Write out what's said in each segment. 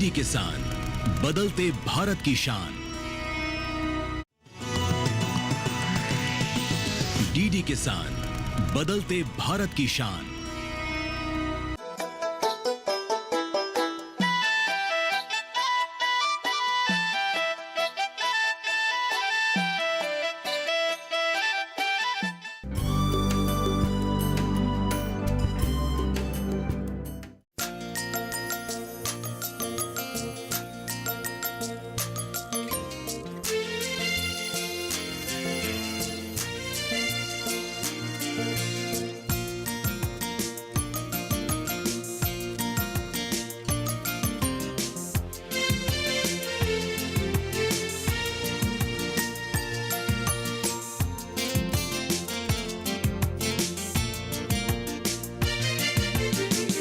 DD किसान, बदलते भारत की शान। डीडी किसान, बदलते भारत की शान।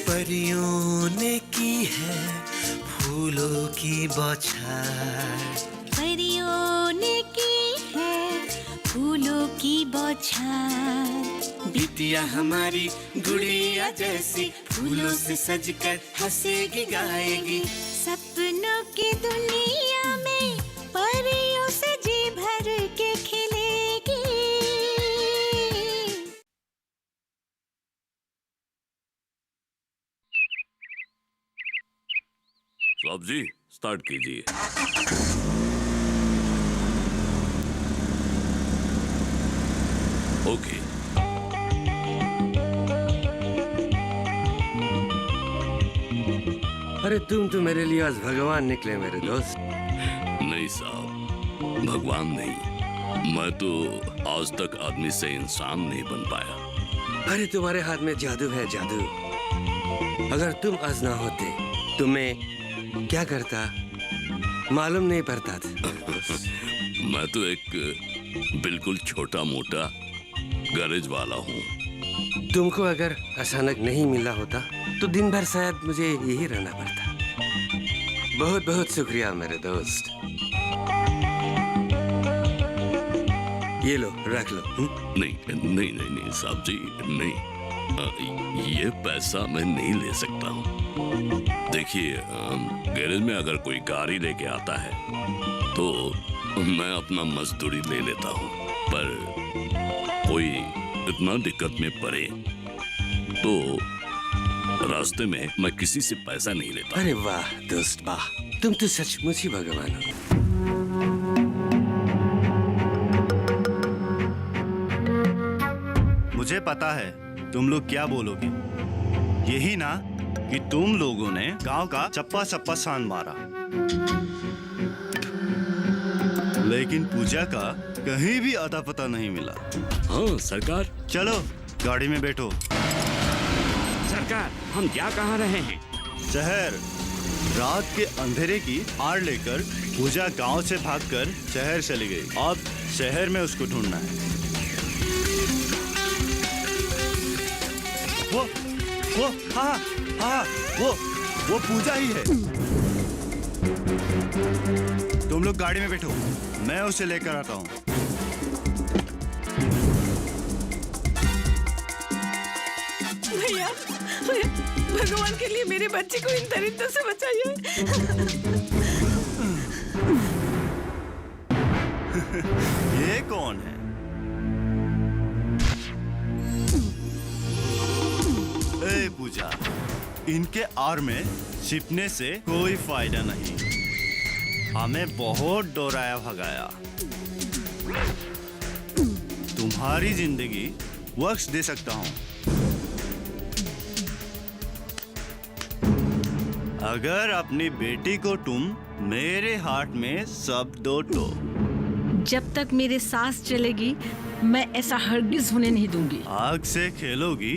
परियों ने की है फूलों की बौछार, परियों ने की है फूलों की बौछार। बिटिया हमारी गुड़िया जैसी फूलों से सजकर हंसेगी गाएगी। सपनों की दुनिया में परियों से जी भर के खिलेगी। साहब जी स्टार्ट कीजिए। ओके। अरे तुम तो मेरे लिए आज भगवान निकले मेरे दोस्त। नहीं साहब, भगवान नहीं, मैं तो आज तक आदमी से इंसान नहीं बन पाया। अरे तुम्हारे हाथ में जादू है, जादू। अगर तुम आज ना होते तो मैं क्या करता मालूम नहीं पड़ता था। मैं तो एक बिल्कुल छोटा मोटा गैरेज वाला हूँ। तुमको अगर अचानक नहीं मिला होता तो दिन भर शायद मुझे यही रहना पड़ता। बहुत बहुत शुक्रिया मेरे दोस्त। ये लो रख लो। नहीं नहीं नहीं नहीं साहब जी, नहीं, ये पैसा मैं नहीं ले सकता हूँ। देखिए, गैरेज में अगर कोई गाड़ी लेके आता है तो मैं अपना मजदूरी ले लेता हूँ, पर कोई इतना दिक्कत में पड़े तो रास्ते में मैं किसी से पैसा नहीं लेता। अरे वाह दोस्त वाह, तुम तो सचमुच ही भगवान हो। मुझे पता है तुम लोग क्या बोलोगे। यही ना कि तुम लोगों ने गांव का चप्पा चप्पा सान मारा, लेकिन पूजा का कहीं भी अता पता नहीं मिला। हाँ सरकार। चलो गाड़ी में बैठो। सरकार, हम जा कहाँ रहे हैं? शहर। रात के अंधेरे की आड़ लेकर पूजा गांव से भागकर शहर चली गई। अब शहर में उसको ढूंढना है। वो हाँ हाँ, वो पूजा ही है। तुम लोग गाड़ी में बैठो, मैं उसे लेकर आता हूँ। भैया, भगवान के लिए मेरे बच्चे को इन दरिंदों से बचाइए। ये कौन है? ए पूजा, इनके आर में छिपने से कोई फायदा नहीं। हमें बहुत डराया भगाया। तुम्हारी जिंदगी बख्श दे सकता हूँ अगर अपनी बेटी को तुम मेरे हाथ में सब दो तो। जब तक मेरे सांस चलेगी मैं ऐसा हरगिज होने नहीं दूंगी। आग से खेलोगी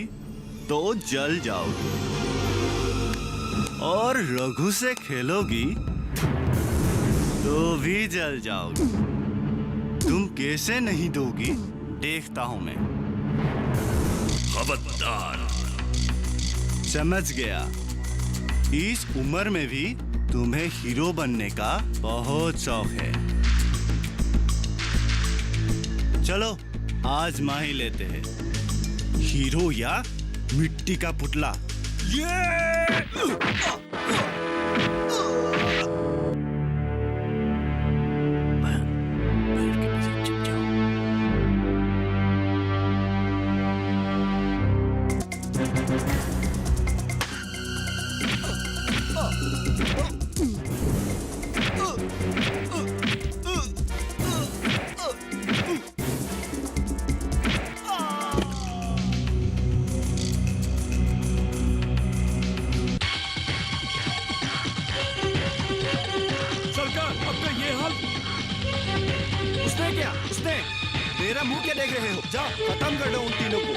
तो जल जाओगी, और रघु से खेलोगी तो भी जल जाओगी। तुम कैसे नहीं दोगी देखता हूं मैं। खबरदार। समझ गया। इस उम्र में भी तुम्हें हीरो बनने का बहुत शौक है। चलो आजमा ही लेते हैं, हीरो या मिट्टी का पुतला। ये मेरा मुंह क्या देख रहे हो? जाओ खत्म कर दो उन तीनों को।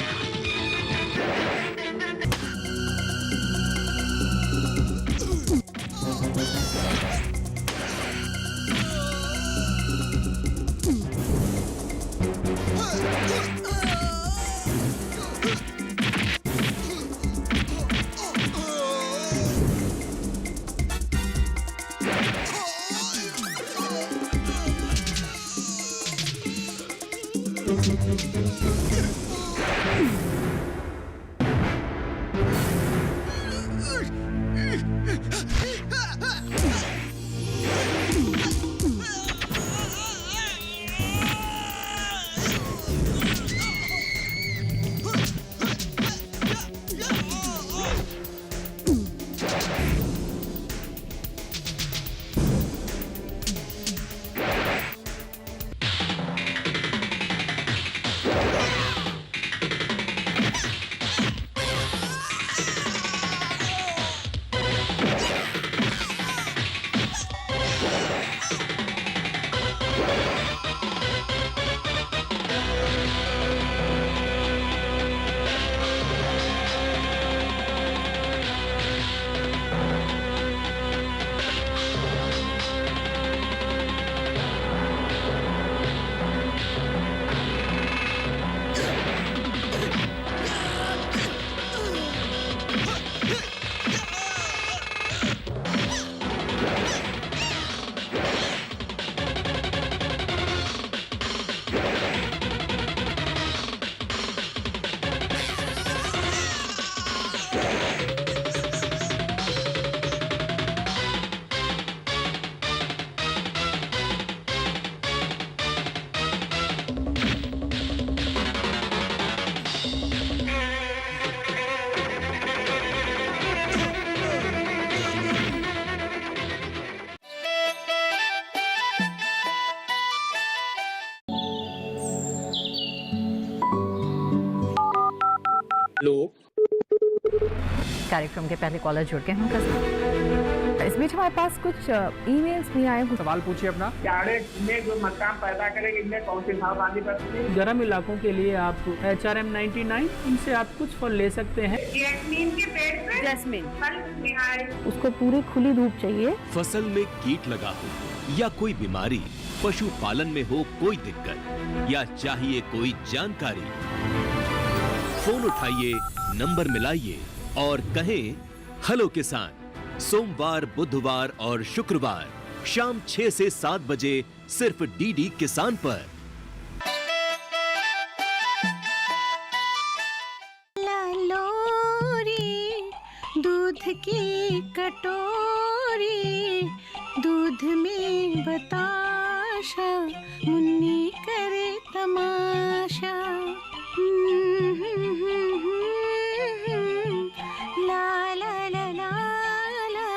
कार्यक्रम के पहले कॉलर जुड़ गए हैं कसम। इस बीच हमारे पास कुछ ईमेल्स भी आए। सवाल पूछिए अपना। में जो मकान पैदा करेगी इनमें कौन सी सावधानी बरतनी? गर्म इलाकों के लिए आप HRM 99 इनसे आप कुछ फल ले सकते हैं। जैस्मीन के पेड़ पे जैस्मीन फल उसको पूरी खुली धूप चाहिए। फसल में कीट लगा हो या कोई बीमारी, पशुपालन में हो कोई दिक्कत या चाहिए कोई जानकारी, फोन उठाइए, नंबर मिलाइए और कहें हेलो किसान। सोमवार, बुधवार और शुक्रवार शाम 6 से 7 बजे सिर्फ डीडी किसान पर। लोरी दूध की कटोरी, दूध में बताशा, मुन्नी करे तमाशा। ला ला ला ला ला।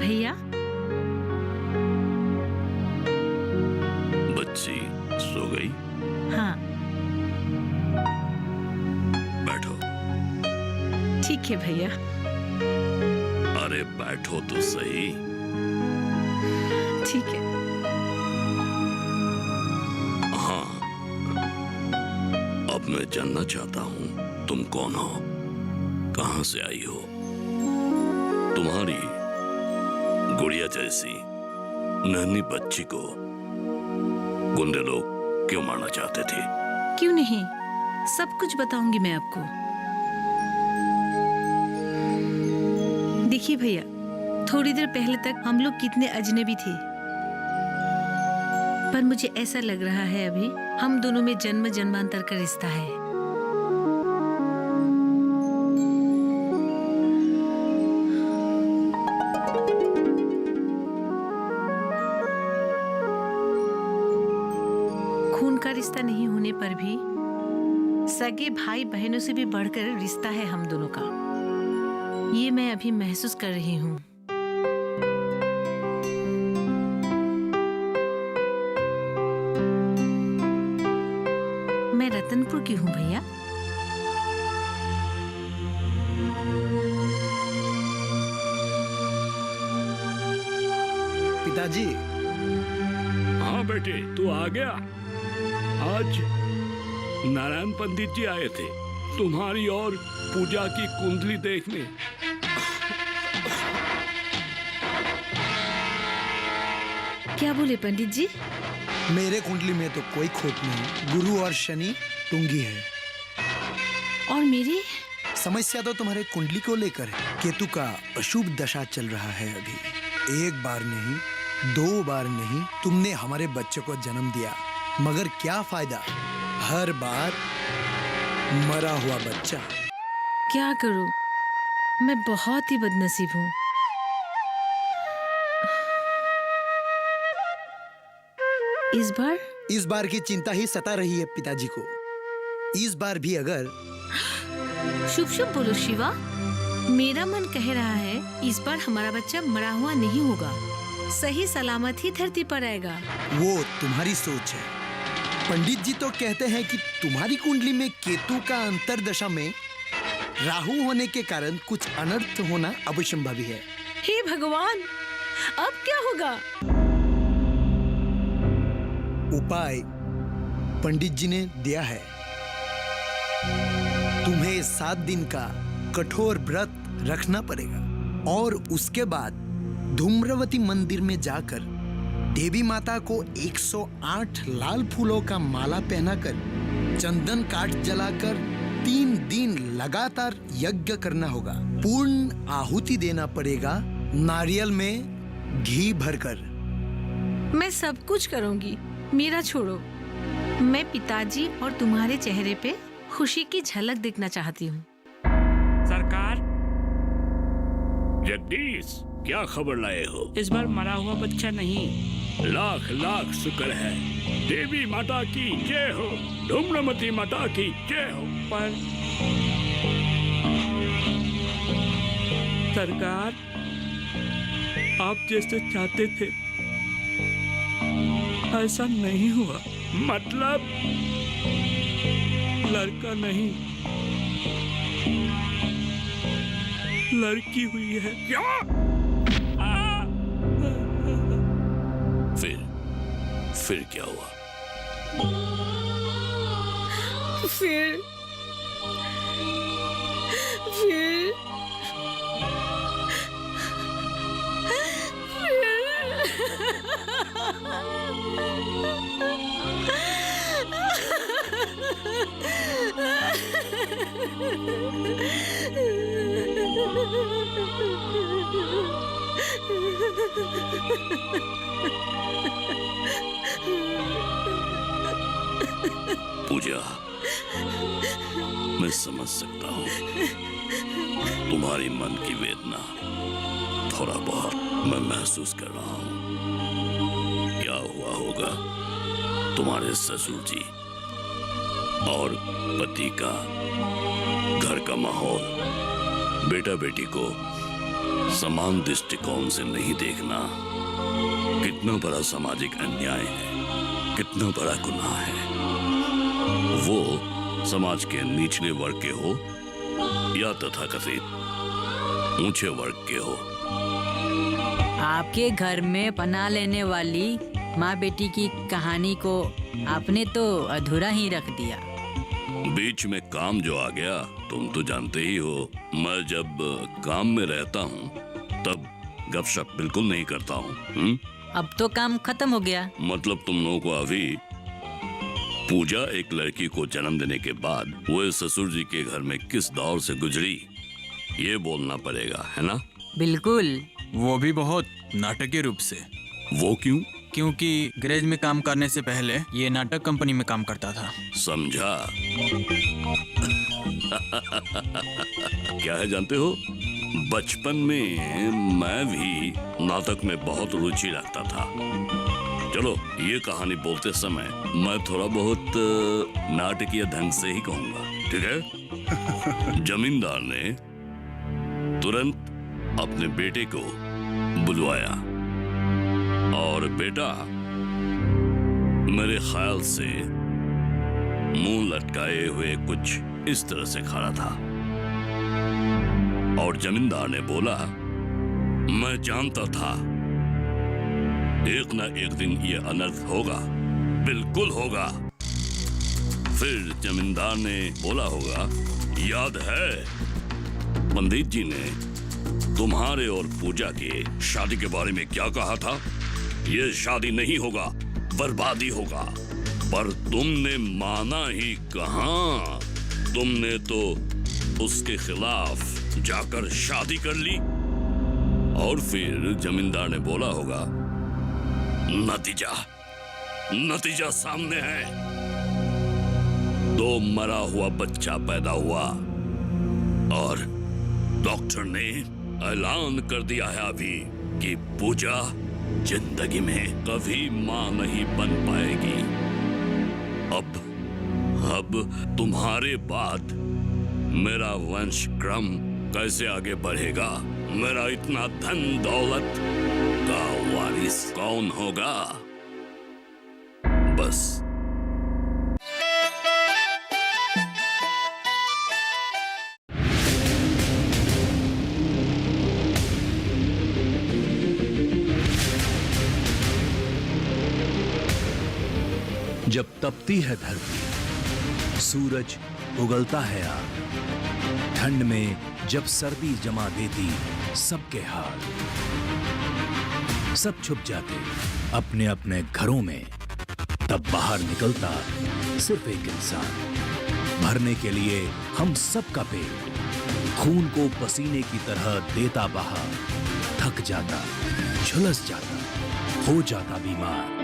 भैया बच्ची सो गई? हाँ बैठो। ठीक है भैया। अरे बैठो तो सही। ठीक है। हाँ, अब मैं जानना चाहता हूँ तुम कौन हो, कहाँ से आई हो? तुम्हारी गुड़िया जैसी नन्ही बच्ची को गुंडे लोग क्यों मारना चाहते थे? क्यों नहीं, सब कुछ बताऊंगी मैं आपको। देखिए भैया, थोड़ी देर पहले तक हम लोग कितने अजनबी थे, पर मुझे ऐसा लग रहा है अभी हम दोनों में जन्म जन्मांतर का रिश्ता है। खून का रिश्ता नहीं होने पर भी सगे भाई बहनों से भी बढ़कर रिश्ता है हम दोनों का। ये मैं अभी महसूस कर रही हूँ। मैं रतनपुर की हूँ भैया। पिताजी। हाँ बेटे, तू आ गया। आज नारायण पंडित जी आए थे तुम्हारी और पूजा की कुंडली देखने। क्या बोले पंडित जी? मेरे कुंडली में तो कोई खोट नहीं, गुरु और शनि टुंगी है। और मेरी समस्या तो तुम्हारे कुंडली को लेकर है। केतु का अशुभ दशा चल रहा है अभी। एक बार नहीं, 2 बार नहीं, तुमने हमारे बच्चे को जन्म दिया, मगर क्या फायदा, हर बार मरा हुआ बच्चा। क्या करूं, मैं बहुत ही बदनसीब हूँ। इस बार की चिंता ही सता रही है पिताजी को। इस बार भी अगर शुभ शुभ बोलो शिवा। मेरा मन कह रहा है इस बार हमारा बच्चा मरा हुआ नहीं होगा, सही सलामत ही धरती पर आएगा। वो तुम्हारी सोच है। पंडित जी तो कहते हैं कि तुम्हारी कुंडली में केतु का अंतरदशा में राहु होने के कारण कुछ अनर्थ होना अवश्यंभावी है। हे भगवान, अब क्या होगा? उपाय पंडित जी ने दिया है। तुम्हें 7 दिन का कठोर व्रत रखना पड़ेगा और उसके बाद धूम्रवती मंदिर में जाकर देवी माता को 108 लाल फूलों का माला पहनाकर चंदन काठ जलाकर 3 दिन लगातार यज्ञ करना होगा। पूर्ण आहुति देना पड़ेगा, नारियल में घी भरकर। मैं सब कुछ करूंगी, मेरा छोड़ो। मैं पिताजी और तुम्हारे चेहरे पे खुशी की झलक देखना चाहती हूँ। सरकार। जगदीश, क्या खबर लाए हो? इस बार मरा हुआ बच्चा नहीं। लाख लाख शुक्र है। देवी माता की जय हो, धूम्रवती माता की जय हो। पर सरकार, आप जैसे चाहते थे ऐसा नहीं हुआ। मतलब? लड़का नहीं, लड़की हुई है। क्या? फिर क्या हुआ? फिर पूजा, मैं समझ सकता हूँ तुम्हारी मन की वेदना। थोड़ा बहुत मैं महसूस कर रहा हूँ। क्या हुआ होगा तुम्हारे ससुर जी और पति का, घर का माहौल, बेटा बेटी को समान दृष्टिकोण से नहीं देखना कितना बड़ा सामाजिक अन्याय है, कितना बड़ा गुनाह है। वो समाज के निचले वर्ग के हो या तथाकथित ऊंचे वर्ग के हो। आपके घर में पनाह लेने वाली माँ बेटी की कहानी को आपने तो अधूरा ही रख दिया। बीच में काम जो आ गया, तुम तो जानते ही हो, मैं जब काम में रहता हूँ तब गपशप बिल्कुल नहीं करता हूँ। अब तो काम खत्म हो गया। मतलब तुम लोगों को अभी पूजा एक लड़की को जन्म देने के बाद वो ससुर जी के घर में किस दौर से गुजरी, ये बोलना पड़ेगा, है ना? बिल्कुल, वो भी बहुत नाटकीय रूप से। वो क्यों? क्योंकि गैरेज में काम करने से पहले ये नाटक कंपनी में काम करता था। समझा। क्या है जानते हो, बचपन में मैं भी नाटक में बहुत रुचि रखता था। चलो, ये कहानी बोलते समय मैं थोड़ा बहुत नाटकीय ढंग से ही कहूँगा। ठीक है? जमींदार ने तुरंत अपने बेटे को बुलवाया और बेटा मेरे ख्याल से मुंह लटकाए हुए कुछ इस तरह से खड़ा था और जमींदार ने बोला, मैं जानता था एक ना एक दिन ये अनर्थ होगा, बिल्कुल होगा। फिर जमींदार ने बोला होगा, याद है पंडित जी ने तुम्हारे और पूजा के शादी के बारे में क्या कहा था? ये शादी नहीं होगा, बर्बादी होगा। पर तुमने माना ही कहां, तुमने तो उसके खिलाफ जाकर शादी कर ली। और फिर जमींदार ने बोला होगा, नतीजा सामने है। तो मरा हुआ बच्चा पैदा हुआ और डॉक्टर ने ऐलान कर दिया है अभी कि पूजा जिंदगी में कभी मां नहीं बन पाएगी। अब तुम्हारे बाद मेरा वंश क्रम कैसे आगे बढ़ेगा? मेरा इतना धन दौलत का वारिस कौन होगा? बस जब तपती है धरती, सूरज उगलता है आग, ठंड में जब सर्दी जमा देती सबके हाल, सब छुप जाते अपने अपने घरों में, तब बाहर निकलता सिर्फ एक इंसान, भरने के लिए हम सबका पेट, खून को पसीने की तरह देता बहा, थक जाता, झुलस जाता, हो जाता बीमार,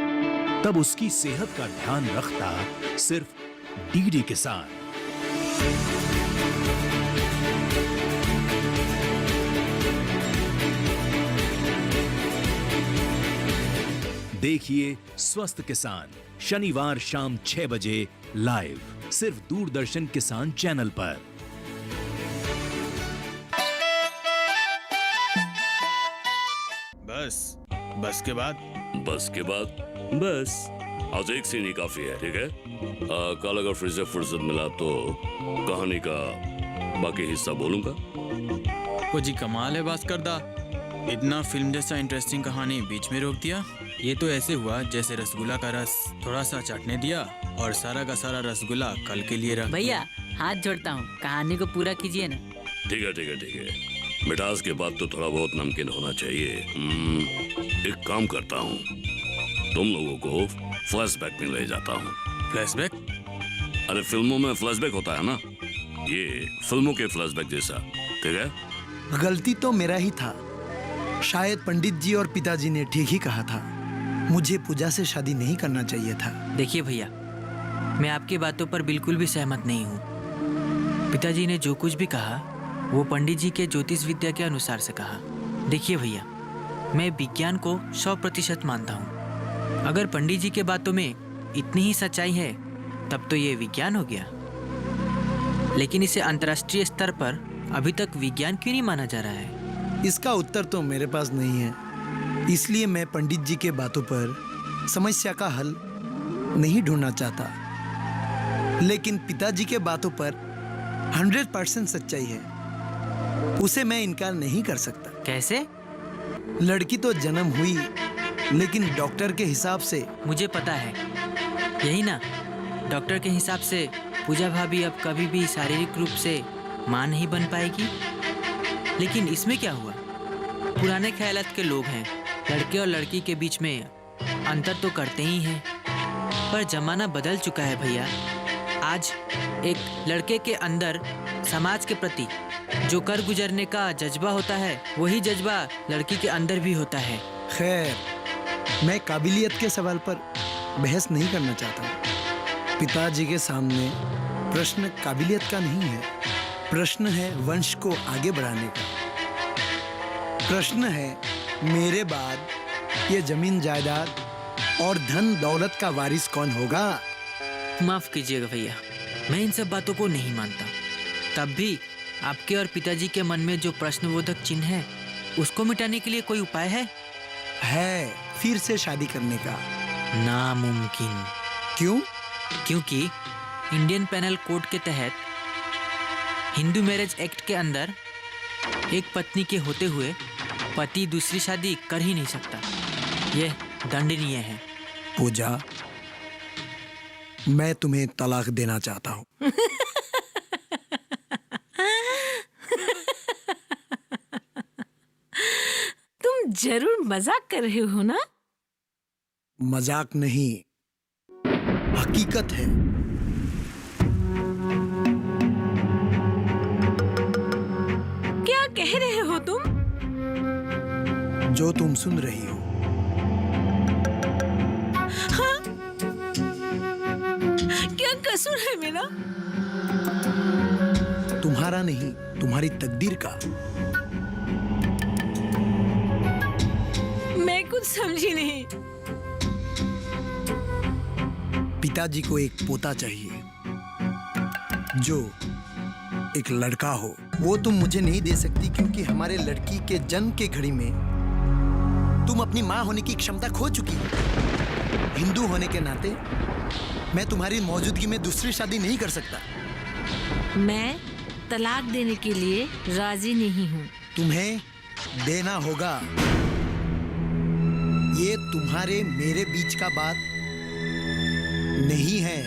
तब उसकी सेहत का ध्यान रखता सिर्फ डीडी किसान। देखिए स्वस्थ किसान शनिवार शाम 6 बजे लाइव सिर्फ दूरदर्शन किसान चैनल पर। बस के बाद बस आज एक सीन ही काफी है, ठीक है? कल अगर फिर से फुर्सत मिला तो कहानी का बाकी हिस्सा बोलूंगा। वो जी कमाल है भास्कर दा, इतना फिल्म जैसा इंटरेस्टिंग कहानी बीच में रोक दिया। ये तो ऐसे हुआ जैसे रसगुल्ला का रस थोड़ा सा चाटने दिया और सारा का सारा रसगुल्ला कल के लिए रख। भैया हाथ जोड़ता हूँ, कहानी को पूरा कीजिए ना। ठीक है। मिठास के बाद तो थोड़ा बहुत नमकीन होना चाहिए। एक काम करता हूँ, तुम लोगों को फ्लैशबैक में ले जाता हूँ। फ्लैशबैक? अरे फिल्मों में फ्लैशबैक होता है ना, ये फिल्मों के फ्लैशबैक जैसा, ठीक है? गलती तो मेरा ही था, शायद पंडित जी और पिताजी ने ठीक ही कहा था, मुझे पूजा से शादी नहीं करना चाहिए था। देखिए भैया, मैं आपकी बातों पर बिल्कुल भी सहमत नहीं हूँ। पिताजी ने जो कुछ भी कहा वो पंडित जी के ज्योतिष विद्या के अनुसार से कहा। देखिए भैया, मैं विज्ञान को 100% मानता हूँ। अगर पंडित जी के बातों में इतनी ही सच्चाई है तब तो ये विज्ञान हो गया, लेकिन इसे अंतर्राष्ट्रीय स्तर पर अभी तक विज्ञान क्यों नहीं माना जा रहा है? इसका उत्तर तो मेरे पास नहीं है, इसलिए मैं पंडित जी के बातों पर समस्या का हल नहीं ढूंढना चाहता, लेकिन पिताजी के बातों पर 100% सच्चाई है, उसे मैं इनकार नहीं कर सकता। कैसे? लड़की तो जन्म हुई, लेकिन डॉक्टर के हिसाब से। मुझे पता है, यही ना, डॉक्टर के हिसाब से पूजा भाभी अब कभी भी शारीरिक रूप से मां नहीं बन पाएगी। लेकिन इसमें क्या हुआ? पुराने ख्यालात के लोग हैं, लड़के और लड़की के बीच में अंतर तो करते ही हैं, पर जमाना बदल चुका है भैया। आज एक लड़के के अंदर समाज के प्रति जो कर गुजरने का जज्बा होता है, वही जज्बा लड़की के अंदर भी होता है। खैर, मैं काबिलियत के सवाल पर बहस नहीं करना चाहता। पिताजी के सामने प्रश्न काबिलियत का नहीं है, प्रश्न है वंश को आगे बढ़ाने का। प्रश्न है मेरे बाद ये जमीन जायदाद और धन दौलत का वारिस कौन होगा? माफ कीजिएगा भैया, मैं इन सब बातों को नहीं मानता। तब भी आपके और पिताजी के मन में जो प्रश्नबोधक चिन्ह है उसको मिटाने के लिए कोई उपाय है? फिर से शादी करने का। नामुमकिन। क्यों? क्योंकि इंडियन पेनल कोड के तहत हिंदू मैरिज एक्ट के अंदर एक पत्नी के होते हुए पति दूसरी शादी कर ही नहीं सकता। यह दंडनीय है। पूजा, मैं तुम्हें तलाक देना चाहता हूँ। तुम जरूर मजाक कर रहे हो ना? मजाक नहीं, हकीकत है। क्या कह रहे हो तुम? जो तुम सुन रही हो। हाँ? क्या कसूर है मेरा? तुम्हारा नहीं, तुम्हारी तकदीर का। मैं कुछ समझी नहीं। पिताजी को एक पोता चाहिए जो एक लड़का हो। वो तुम मुझे नहीं दे सकती क्योंकि हमारे लड़की के जन्म के घड़ी में तुम अपनी माँ होने की क्षमता खो चुकी हो। हिंदू होने के नाते मैं तुम्हारी मौजूदगी में दूसरी शादी नहीं कर सकता। मैं तलाक देने के लिए राजी नहीं हूँ। तुम्हें देना होगा। ये तुम्हारे मेरे बीच का बात नहीं है।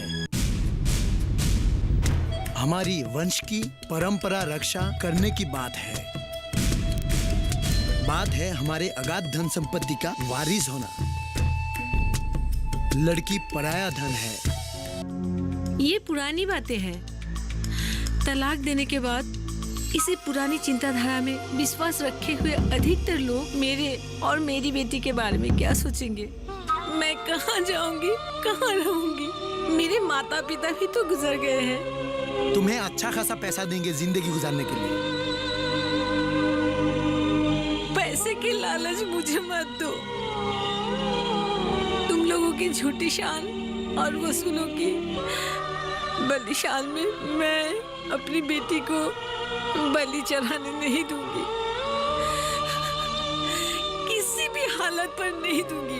हमारी वंश की परंपरा रक्षा करने की बात है। बात है हमारे अगाध धन संपत्ति का वारिस होना। लड़की पराया धन है। ये पुरानी बातें हैं। तलाक देने के बाद इसी पुरानी चिंताधारा में विश्वास रखे हुए अधिकतर लोग मेरे और मेरी बेटी के बारे में क्या सोचेंगे? मैं कहाँ जाऊंगी, कहाँ रहूंगी? मेरे माता पिता भी तो गुजर गए हैं। तुम्हें अच्छा खासा पैसा देंगे जिंदगी गुजारने के लिए। पैसे की लालच मुझे मत दो। तुम लोगों की झूठी शान और वसूलों की बलिशान में मैं अपनी बेटी को बलि चढ़ाने नहीं दूंगी। किसी भी हालत पर नहीं दूंगी।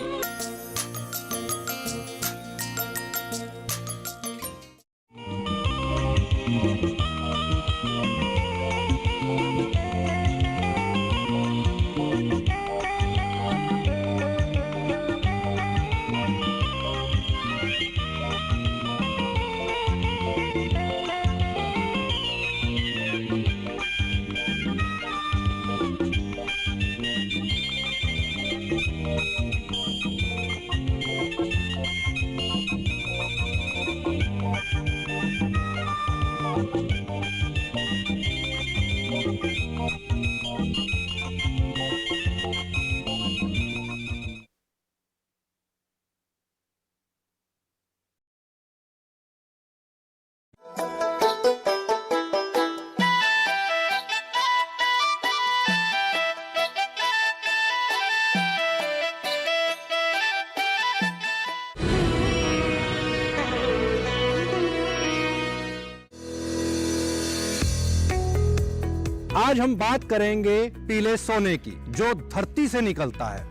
आज हम बात करेंगे पीले सोने की जो धरती से निकलता है।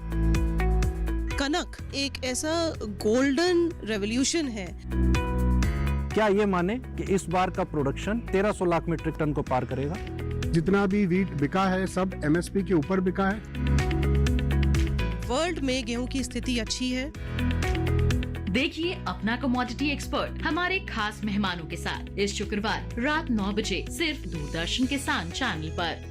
कनक एक ऐसा गोल्डन रेवोल्यूशन है। क्या ये माने कि इस बार का प्रोडक्शन 1300 लाख मीट्रिक टन को पार करेगा? जितना भी वीट बिका है सब एमएसपी के ऊपर बिका है। वर्ल्ड में गेहूं की स्थिति अच्छी है। देखिए अपना कमोडिटी एक्सपर्ट हमारे खास मेहमानों के साथ इस शुक्रवार रात 9 बजे सिर्फ दूरदर्शन किसान चैनल पर।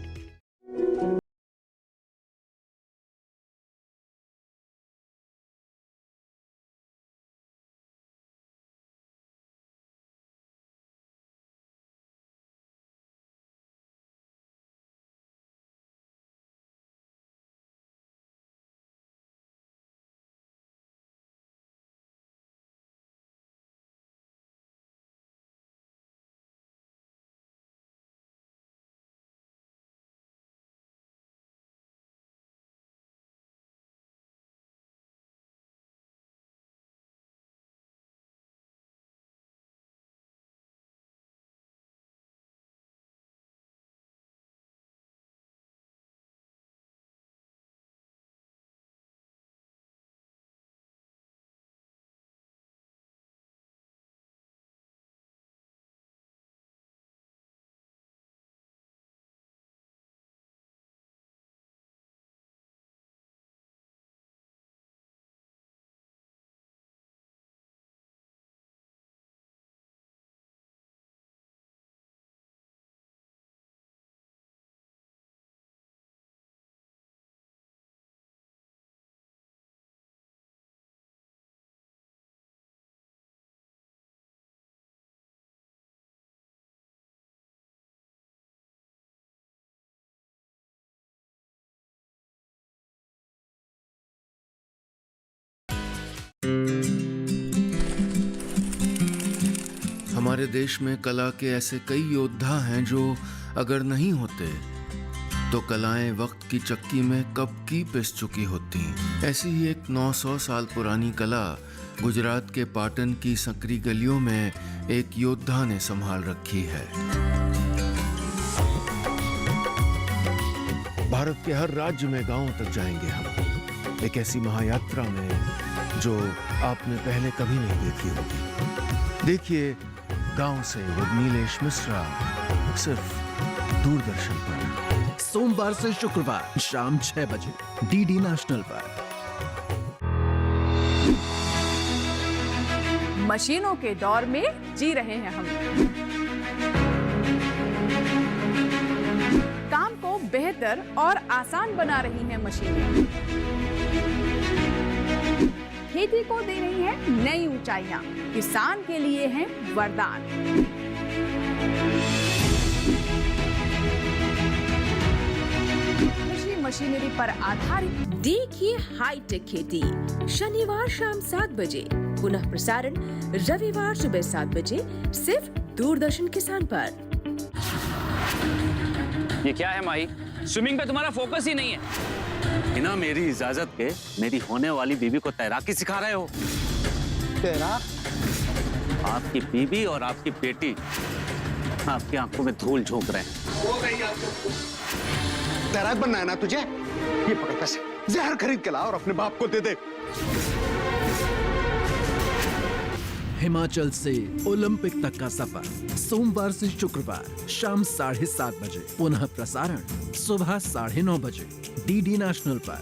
हमारे देश में कला के ऐसे कई योद्धा हैं जो अगर नहीं होते तो कलाएं वक्त की चक्की में कब की पिस चुकी होती। ऐसी ही एक 900 साल पुरानी कला गुजरात के पाटन की संकरी गलियों में एक योद्धा ने संभाल रखी है। भारत के हर राज्य में गांवों तक जाएंगे हम, एक ऐसी महायात्रा में जो आपने पहले कभी नहीं देखी होगी। देखिए गांव से वो नीलेश मिश्रा सिर्फ दूरदर्शन पर, सोमवार से शुक्रवार शाम 6 बजे डीडी नेशनल पर। मशीनों के दौर में जी रहे हैं हम। काम को बेहतर और आसान बना रही हैं मशीनें। खेती को दे रही है नई ऊंचाइयां, किसान के लिए है वरदान। कृषि मशीनरी पर आधारित देखिए हाईटेक खेती, शनिवार शाम 7 बजे, पुनः प्रसारण रविवार सुबह 7 बजे, सिर्फ दूरदर्शन किसान पर। ये क्या है माही? स्विमिंग पे तुम्हारा फोकस ही नहीं है। बिना मेरी इजाजत के मेरी होने वाली बीबी को तैराकी सिखा रहे हो। तैराक? आपकी बीबी और आपकी बेटी आपकी आंखों में धूल झोंक रहे हैं। तैराक बनना है ना तुझे? ये पकड़ पैसे, जहर खरीद के ला और अपने बाप को दे दे। हिमाचल से ओलंपिक तक का सफर, सोमवार से शुक्रवार शाम 7:30 बजे, पुनः प्रसारण सुबह 9:30 बजे, डीडी नेशनल पर।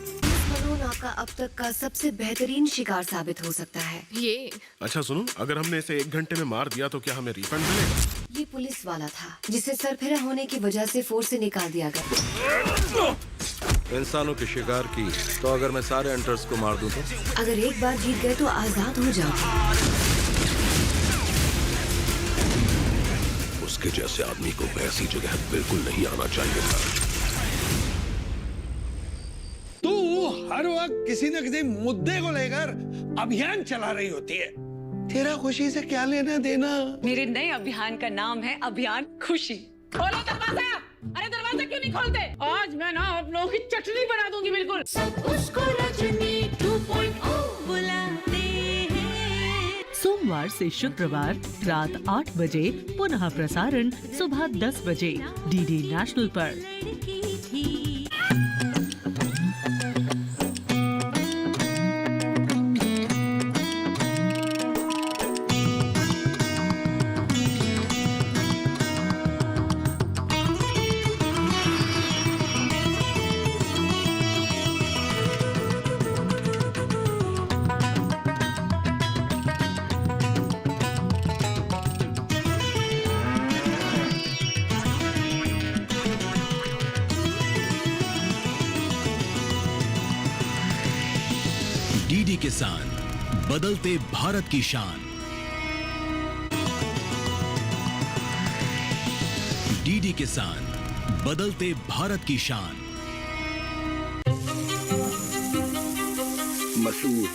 कोरोना का अब तक का सबसे बेहतरीन शिकार साबित हो सकता है ये। अच्छा सुनो, अगर हमने इसे 1 घंटे में मार दिया तो क्या हमें रिफंड मिलेगा? ये पुलिस वाला था जिसे सरफिरा होने की वजह से फोर्स से निकाल दिया गया। इंसानों के शिकार की तो अगर मैं सारे हंटर्स को मार दूं तो? अगर एक बार जीत गए तो आजाद हो जाओगे। उसके जैसे आदमी को ऐसी जगह बिल्कुल नहीं आना चाहिए था। तू हर वक्त किसी न किसी मुद्दे को लेकर अभियान चला रही होती है। तेरा खुशी से क्या लेना देना? मेरे नए अभियान का नाम है अभियान खुशी। खोलो दरवाजा। अरे दरवाजा क्यों नहीं खोलते? आज मैं ना आप लोगों की चटनी बना दूंगी बिल्कुल। उसको रजनी 2.0 बुलाते हैं। सोमवार से शुक्रवार रात 8 बजे, पुनः प्रसारण सुबह 10 बजे, डीडी नेशनल पर। डीडी किसान, बदलते भारत की शान। डीडी किसान, बदलते भारत की शान। मसूर